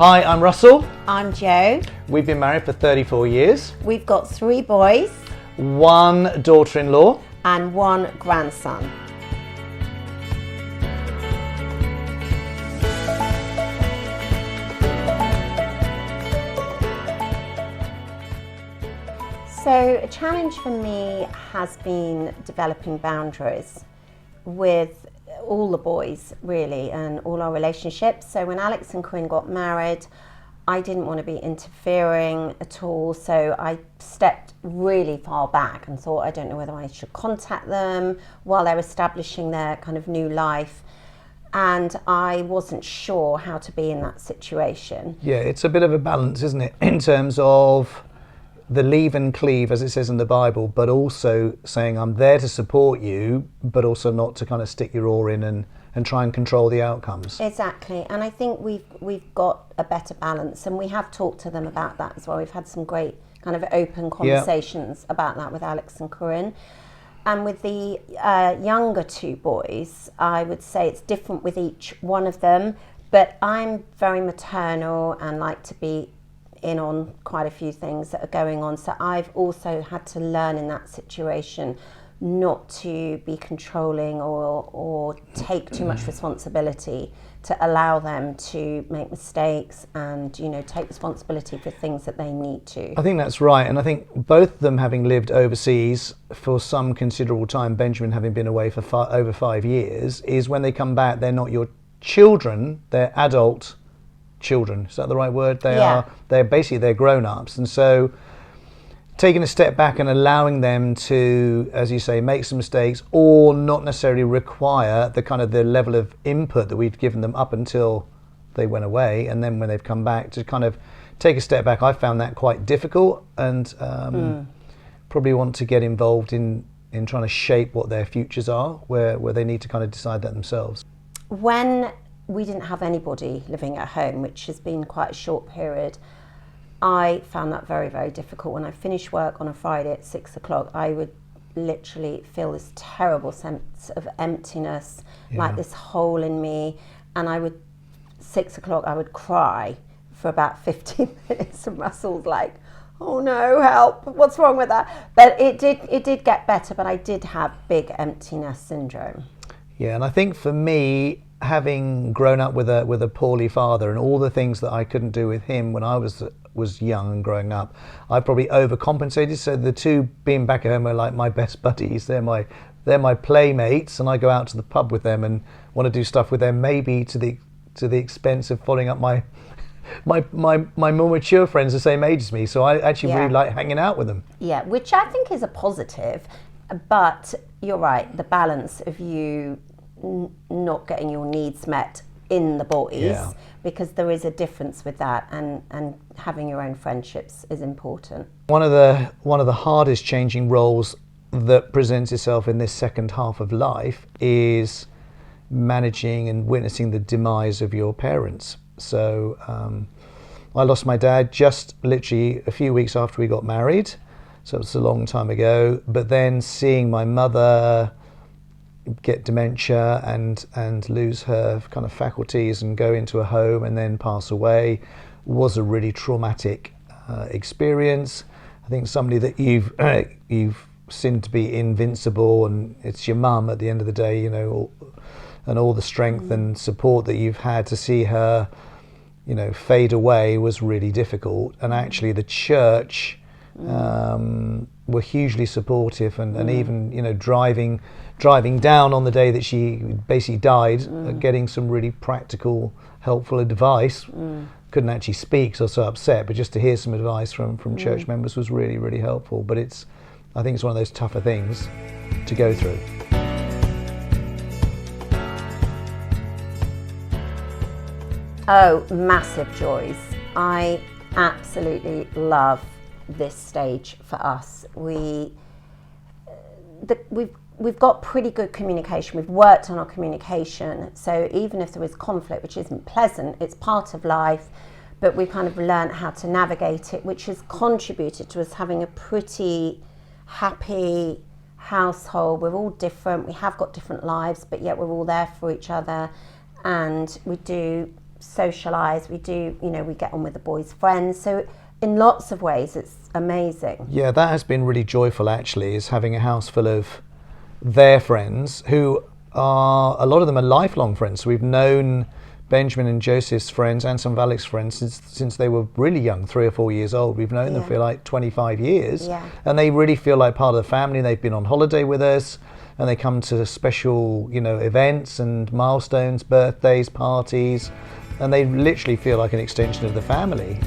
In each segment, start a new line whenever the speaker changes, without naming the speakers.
Hi, I'm Russell.
I'm Jo.
We've been married for 34 years.
We've got 3 boys.
1 daughter-in-law.
And 1 grandson. So a challenge for me has been developing boundaries with all the boys really and all our relationships. So when Alex and Corinne got married, I didn't want to be interfering at all, so I stepped really far back and thought, I don't know whether I should contact them while they're establishing their kind of new life, and I wasn't sure how to be in that situation.
Yeah, it's a bit of a balance, isn't it, in terms of the leave and cleave, as it says in the Bible, but also saying I'm there to support you, but also not to kind of stick your oar in and try and control the outcomes.
Exactly, and I think we've got a better balance, and we have talked to them about that as well. We've had some great kind of open conversations about that with Alex and Corinne. And with the younger 2 boys, I would say it's different with each one of them, but I'm very maternal and like to be in on quite a few things that are going on. So I've also had to learn in that situation not to be controlling or take too much responsibility, to allow them to make mistakes and, you know, take responsibility for things that they need to.
I think that's right, and I think both of them having lived overseas for some considerable time, Benjamin having been away for over 5 years, is when they come back, they're not your children, they're adult children. Is that the right word? They're basically, they're grown-ups, and so taking a step back and allowing them to, as you say, make some mistakes or not necessarily require the kind of the level of input that we've given them up until they went away, and then when they've come back to kind of take a step back, I found that quite difficult, and probably want to get involved in trying to shape what their futures are, where they need to kind of decide that themselves.
When we didn't have anybody living at home, which has been quite a short period, I found that very, very difficult. When I finished work on a Friday at 6 o'clock, I would literally feel this terrible sense of emptiness, like this hole in me. And 6 o'clock, I would cry for about 15 minutes, and Russell's like, oh no, help, what's wrong with that? But it did get better, but I did have big emptiness syndrome.
Yeah, and I think for me, having grown up with a poorly father and all the things that I couldn't do with him when I was young and growing up, I probably overcompensated. So the 2 being back at home are like my best buddies. They're my playmates, and I go out to the pub with them and want to do stuff with them, maybe to the expense of following up my more mature friends the same age as me. So I actually really like hanging out with them. Yeah,
which I think is a positive, but you're right, the balance of you not getting your needs met in the boys, because there is a difference with that, and having your own friendships is important. One of
the hardest changing roles that presents itself in this second half of life is managing and witnessing the demise of your parents. So I lost my dad just literally a few weeks after we got married, so it's a long time ago, but then seeing my mother get dementia and lose her kind of faculties and go into a home and then pass away was a really traumatic experience. I think somebody that you've seen to be invincible, and it's your mum at the end of the day, you know, and all the strength and support that you've had, to see her, you know, fade away was really difficult. And actually the church were hugely supportive, and even, you know, driving down on the day that she basically died, getting some really practical, helpful advice. Couldn't actually speak, so I was so upset, but just to hear some advice from church members was really, really helpful. But I think it's one of those tougher things to go through.
Oh, massive joys. I absolutely love this stage for us. We've got pretty good communication. We've worked on our communication. So even if there is conflict, which isn't pleasant, it's part of life, but we've kind of learned how to navigate it, which has contributed to us having a pretty happy household. We're all different. We have got different lives, but yet we're all there for each other. And we do socialise, we do, we get on with the boys' friends. So in lots of ways, it's amazing.
Yeah, that has been really joyful, actually, is having a house full of their friends who are, a lot of them are lifelong friends. So we've known Benjamin and Joseph's friends and some of Alex's friends since they were really young, 3 or 4 years old. We've known them for like 25 years.
Yeah.
And they really feel like part of the family. They've been on holiday with us, and they come to special, events and milestones, birthdays, parties, and they literally feel like an extension of the family.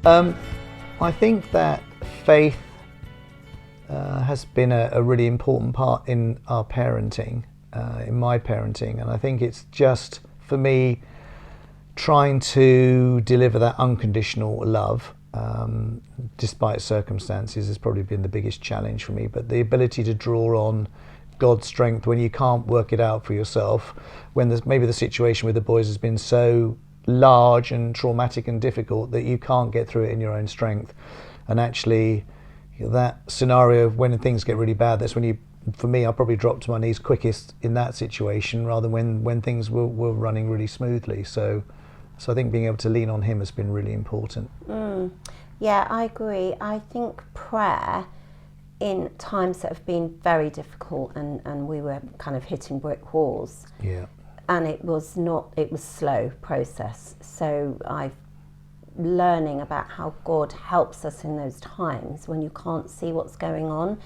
I think that faith has been a really important part in our parenting, in my parenting, and I think it's just, for me, trying to deliver that unconditional love, despite circumstances, has probably been the biggest challenge for me. But the ability to draw on God's strength when you can't work it out for yourself, when maybe the situation with the boys has been so large and traumatic and difficult that you can't get through it in your own strength. And actually, that scenario of when things get really bad, that's when for me, I'll probably drop to my knees quickest in that situation, rather than when things were running really smoothly. So I think being able to lean on him has been really important.
Yeah, I agree. I think prayer in times that have been very difficult and we were kind of hitting brick walls.
Yeah.
And it was slow process. So I've learning about how God helps us in those times when you can't see what's going on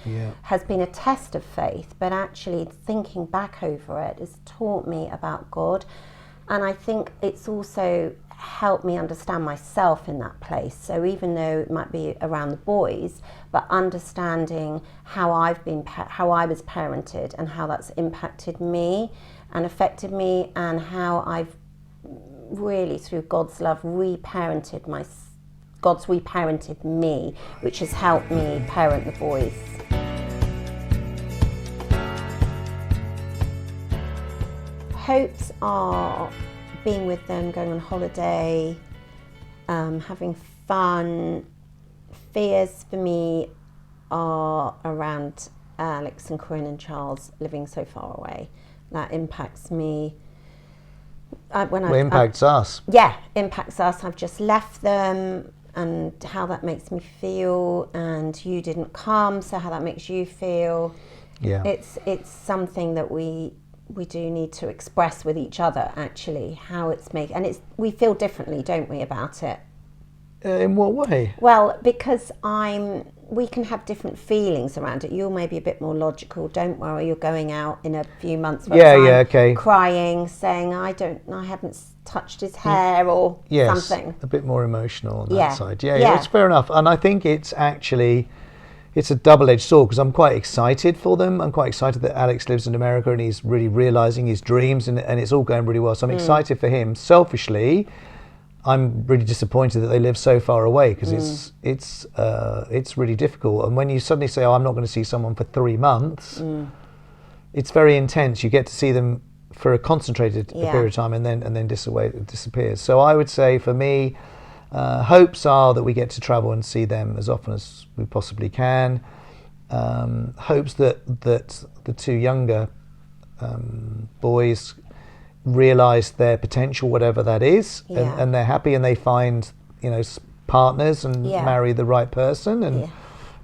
has been a test of faith, but actually thinking back over it has taught me about God. And I think it's also helped me understand myself in that place. So even though it might be around the boys, but understanding how I was parented and how that's impacted me and affected me, and how I've really, through God's love, God's reparented me, which has helped me parent the boys. Hopes are being with them, going on holiday, having fun. Fears for me are around Alex and Corinne and Charles living so far away. That impacts me.
Impacts us.
Yeah, impacts us. I've just left them, and how that makes me feel, and you didn't come, so how that makes you feel.
Yeah.
It's something that we do need to express with each other, actually, how it's and we feel differently, don't we, about it?
In what way?
Well, because we can have different feelings around it. You're maybe a bit more logical. Don't worry, you're going out in a few months.
Okay.
Crying, saying I haven't touched his hair or something.
A bit more emotional on that side.
Yeah,
it's fair enough. And I think it's a double-edged sword, because I'm quite excited for them. I'm quite excited that Alex lives in America and he's really realising his dreams, and it's all going really well. So I'm excited for him. Selfishly, I'm really disappointed that they live so far away, because it's really difficult. And when you suddenly say, I'm not going to see someone for 3 months, it's very intense. You get to see them for a concentrated period of time, and then it disappears. So I would say, for me, hopes are that we get to travel and see them as often as we possibly can. Hopes that the 2 younger boys realise their potential, whatever that is, and they're happy, and they find partners and marry the right person, and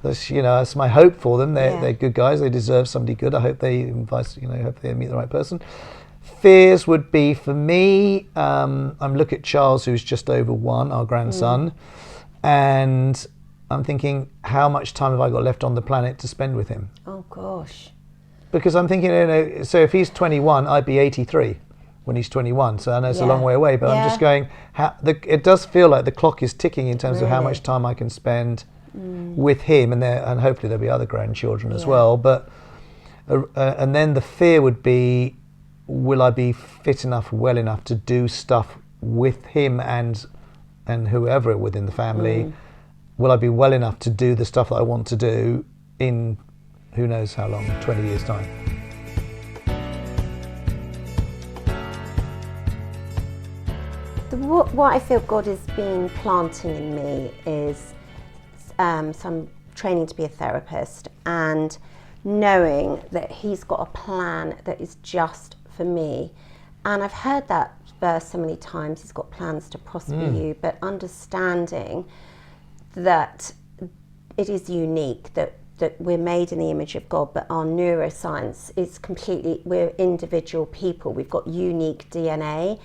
that's my hope for them. They're good guys. They deserve somebody good. I hope they meet the right person. Fears would be, for me, I'm looking at Charles, who's just over 1, our grandson, and I'm thinking, how much time have I got left on the planet to spend with him?
Oh gosh.
Because I'm thinking, so if he's 21, I'd be 83 when he's 21. So I know it's a long way away, but I'm just going, it does feel like the clock is ticking in terms of how much time I can spend with him, and hopefully there'll be other grandchildren as well. But and then the fear would be, will I be fit enough, well enough to do stuff with him and whoever within the family? Will I be well enough to do the stuff that I want to do in who knows how long, 20 years' time?
What I feel God has been planting in me is some training to be a therapist, and knowing that he's got a plan that is just for me. And I've heard that verse so many times, he's got plans to prosper you, but understanding that it is unique, that we're made in the image of God, but our neuroscience is completely, we're individual people, we've got unique DNA.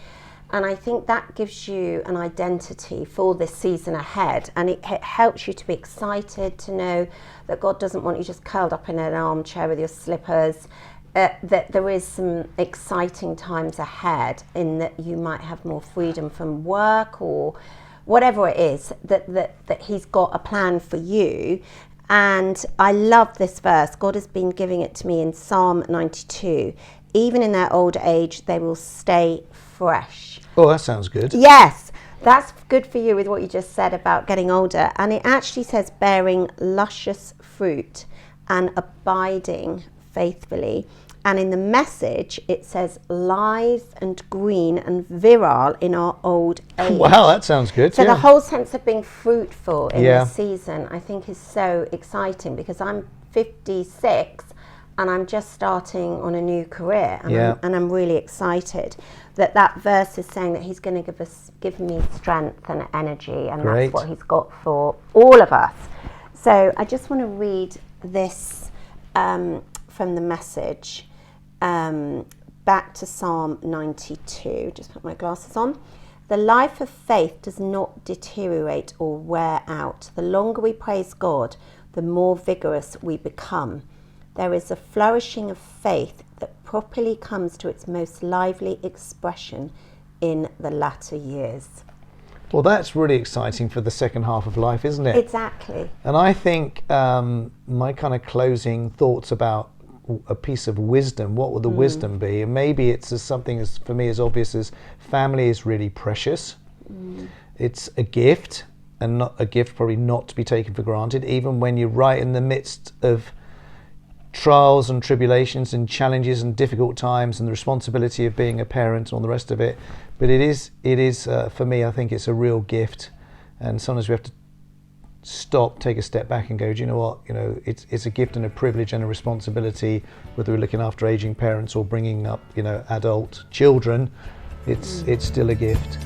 And I think that gives you an identity for this season ahead, and it helps you to be excited to know that God doesn't want you just curled up in an armchair with your slippers, that there is some exciting times ahead, in that you might have more freedom from work or whatever it is, that he's got a plan for you. And I love this verse. God has been giving it to me in Psalm 92. Even in their old age, they will stay fresh.
Oh, that sounds good.
Yes, that's good for you with what you just said about getting older. And it actually says bearing luscious fruit and abiding faithfully. And in the Message, it says lithe and green and virile in our old age.
Wow, that sounds good.
So the whole sense of being fruitful in this season, I think, is so exciting, because I'm 56 and I'm just starting on a new career, and I'm really excited that verse is saying that he's going to give me strength and energy, and that's what he's got for all of us. So I just want to read this from the Message. Back to Psalm 92. Just put my glasses on. The life of faith does not deteriorate or wear out. The longer we praise God, the more vigorous we become. There is a flourishing of faith that properly comes to its most lively expression in the latter years.
Well, that's really exciting for the second half of life, isn't it?
Exactly.
And I think my kind of closing thoughts about a piece of wisdom, what would the wisdom be? And maybe it's something as, for me, as obvious as family is really precious. It's a gift, and not a gift probably not to be taken for granted, even when you're right in the midst of trials and tribulations and challenges and difficult times and the responsibility of being a parent and all the rest of it. But it is for me, I think it's a real gift, and sometimes we have to stop, take a step back and go, do you know what, it's a gift and a privilege and a responsibility, whether we're looking after aging parents or bringing up adult children. It's still a gift.